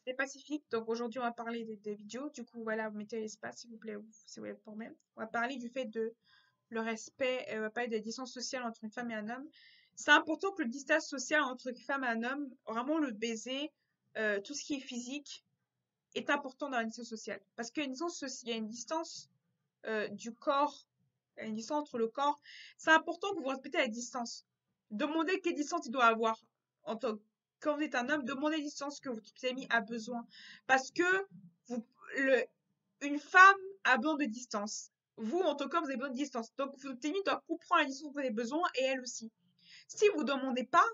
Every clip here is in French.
c'est pacifique. Donc aujourd'hui, on va parler des vidéos. Du coup, voilà, vous mettez l'espace, s'il vous plaît, si vous êtes pour même. On va parler du fait de le respect, on va parler de la distance sociale entre une femme et un homme. C'est important que le distance sociale entre une femme et un homme, vraiment le baiser, tout ce qui est physique, est important dans la distance sociale. Parce qu'il y a une distance, il y a une distance du corps, il y a une distance entre le corps. C'est important que vous respectez la distance. Demandez quelle distance il doit avoir. En tant, quand vous êtes un homme, demandez la distance que votre ami a besoin. Parce que vous, le, une femme a besoin de distance. Vous, en tant qu'homme, vous avez besoin de distance. Donc, votre ami doit comprendre la distance que vous avez besoin et elle aussi. Si vous ne demandez pas,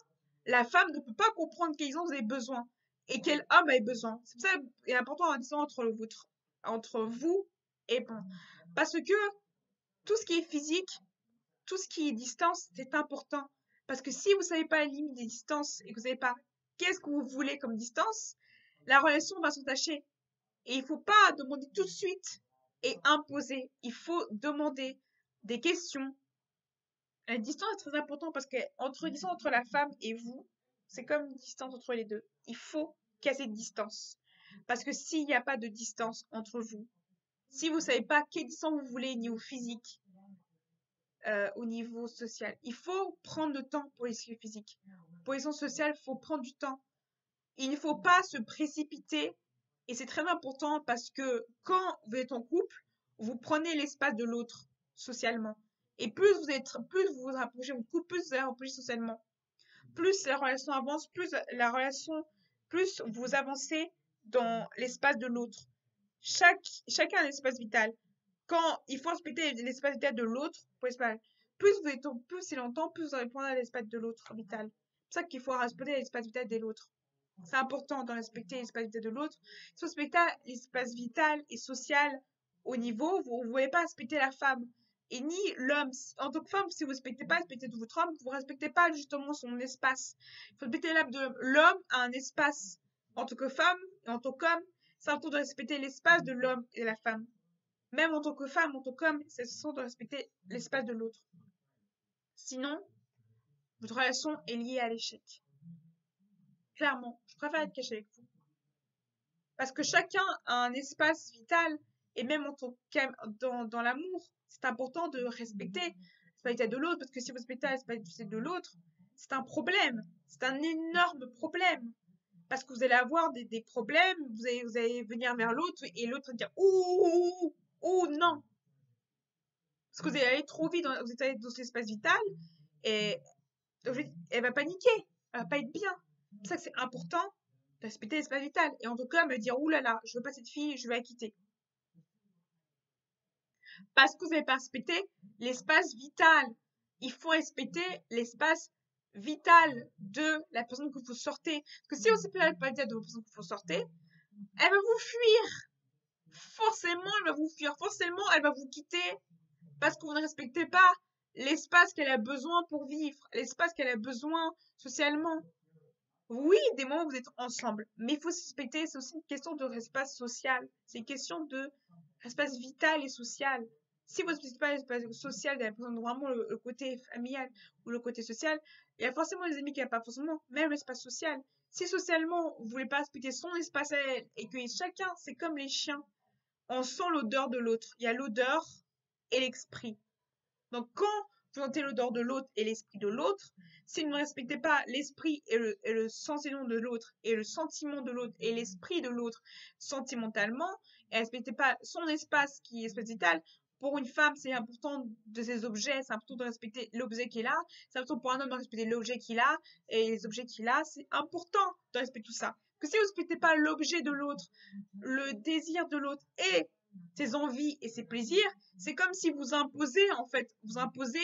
la femme ne peut pas comprendre quelle distance vous avez besoin et quel homme a besoin. C'est pour ça qu'il est important la distance entre vous et bon. Parce que tout ce qui est physique, tout ce qui est distance, c'est important. Parce que si vous ne savez pas la limite des distances et que vous ne savez pas qu'est-ce que vous voulez comme distance, la relation va s'entacher. Et il ne faut pas demander tout de suite et imposer. Il faut demander des questions. La distance est très importante parce que distance entre la femme et vous, c'est comme une distance entre les deux. Il faut casser de distance. Parce que s'il n'y a pas de distance entre vous, si vous ne savez pas quelle distance vous voulez au niveau physique, au niveau social, il faut prendre le temps pour les skills physiques. Pour les sciences sociales, il faut prendre du temps. Il ne faut pas se précipiter. Et c'est très important parce que quand vous êtes en couple, vous prenez l'espace de l'autre socialement. Et plus vous vous rapprochez de votre couple, plus vous vous rapprochez socialement. Plus la relation avance, plus vous avancez dans l'espace de l'autre. Chacun a un espace vital. Quand il faut respecter l'espace vital de l'autre, plus vous êtes plus c'est longtemps, plus vous répondez à l'espace de l'autre vital. C'est ça qu'il faut respecter l'espace vital de l'autre. C'est important de respecter l'espace vital de l'autre. Si vous respectez l'espace vital et social au niveau, vous ne voulez pas respecter la femme. Et ni l'homme. En tant que femme, si vous ne respectez pas l'espace de votre homme, vous ne respectez pas justement son espace. Il faut respecter l'homme a un espace. En tant que femme et en tant qu'homme, c'est important de respecter l'espace de l'homme et de la femme. Même en tant que femme, en tant qu'homme, c'est important de respecter l'espace de l'autre. Sinon, votre relation est liée à l'échec. Clairement, je préfère être cachée avec vous. Parce que chacun a un espace vital, et même dans l'amour, c'est important de respecter l'espace vital de l'autre, parce que si vous respectez l'espace vital de l'autre, c'est un problème. C'est un énorme problème. Parce que vous allez avoir des problèmes, vous allez venir vers l'autre, et l'autre va dire ouh, non. Parce que vous allez aller trop vite, vous êtes allé dans cet espace vital, et elle va paniquer, elle va pas être bien. C'est pour ça que c'est important de respecter l'espace vital. Et en tout cas, me dire, ouh là là, je veux pas cette fille, je vais la quitter. Parce que vous n'avez pas respecté l'espace vital. Il faut respecter l'espace vital de la personne que vous sortez. Parce que si vous respectez l'espace vital de la personne que vous sortez, elle va vous fuir. Forcément, elle va vous fuir. Forcément, elle va vous quitter. Parce que vous ne respectez pas l'espace qu'elle a besoin pour vivre. L'espace qu'elle a besoin socialement. Oui, des moments où vous êtes ensemble, mais il faut se respecter, c'est aussi une question de espace social. C'est une question de espace vital et social. Si vous ne respectez pas l'espace social de la personne, vraiment le côté familial ou le côté social, il y a forcément des amis qui n'ont pas forcément même l'espace social. Si socialement, vous voulez pas respecter son espace à elle et que chacun, c'est comme les chiens, on sent l'odeur de l'autre. Il y a l'odeur et l'esprit. Donc, quand vous sentez l'odeur de l'autre et l'esprit de l'autre, si vous ne respectez pas l'esprit et le sentiment de l'autre, et le sentiment de l'autre et l'esprit de l'autre sentimentalement, et ne respectez pas son espace qui est espace vital, pour une femme, c'est important de ses objets, c'est important de respecter l'objet qu'il a, c'est important pour un homme de respecter l'objet qu'il a, et les objets qu'il a, c'est important de respecter tout ça. Que si vous ne respectez pas l'objet de l'autre, le désir de l'autre et ses envies et ses plaisirs, c'est comme si vous imposez, en fait, vous imposez,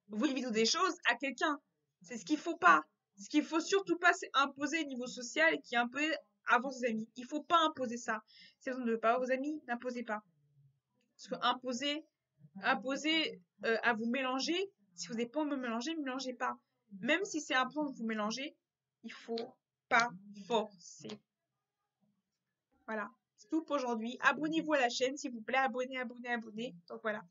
vous limitez des choses à quelqu'un. C'est ce qu'il faut pas. Ce qu'il faut surtout pas, c'est imposer au niveau social et qui est imposé avant ses amis. Il faut pas imposer ça. Si vous ne voulez pas vos amis, n'imposez pas. Parce que imposer à vous mélanger, si vous n'avez pas envie de mélanger, ne mélangez pas. Même si c'est important de vous mélanger, il faut pas forcer. Voilà. C'est tout pour aujourd'hui. Abonnez-vous à la chaîne, s'il vous plaît. Abonnez. Donc voilà.